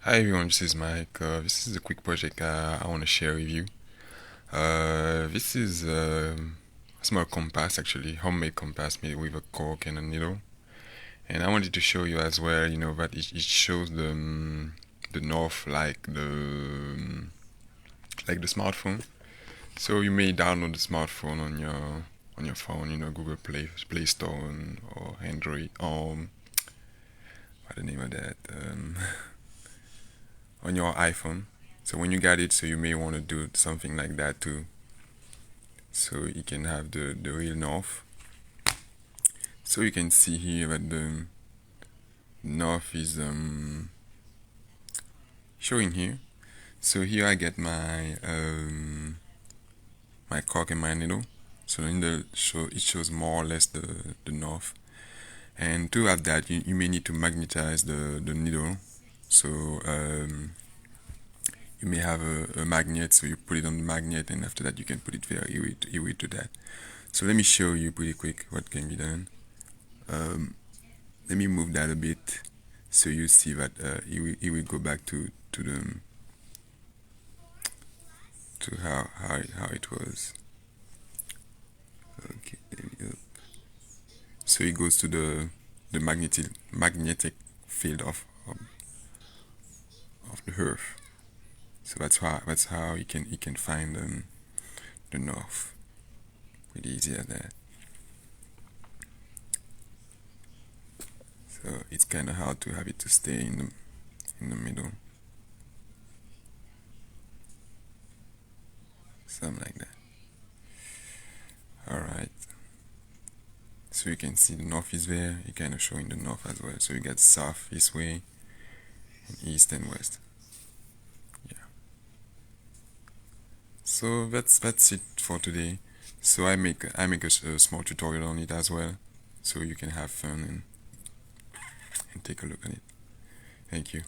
Hi everyone, this is Mike. This is a quick project I want to share with you. This is a small compass, actually, homemade compass made with a cork and a needle. And I wanted to show you as well, that it shows the north like the smartphone. So you may download the smartphone on your phone, Google Play Store or Android what the name of that? On your iPhone. So when you got it, so you may want to do something like that too. So you can have the real north. So you can see here that the north is showing here. So here I get my cork and my needle. So in the show it shows more or less the north. And to have that, you may need to magnetize the needle. So you may have a magnet, so you put it on the magnet, and after that you can put it there. You wait to that. So let me show you pretty quick what can be done. Let me move that a bit, so you see that it will go back to how it was. Okay, there we go. So it goes to the magnetic field of the Earth. So that's how you can find the north. Pretty easy at that. So it's kind of hard to have it to stay in the middle. Something like that. Alright. So you can see the north is there. It kind of showing the north as well. So you got south this way, and east and west. Yeah. So that's it for today. So I make a small tutorial on it as well, so you can have fun and take a look at it. Thank you.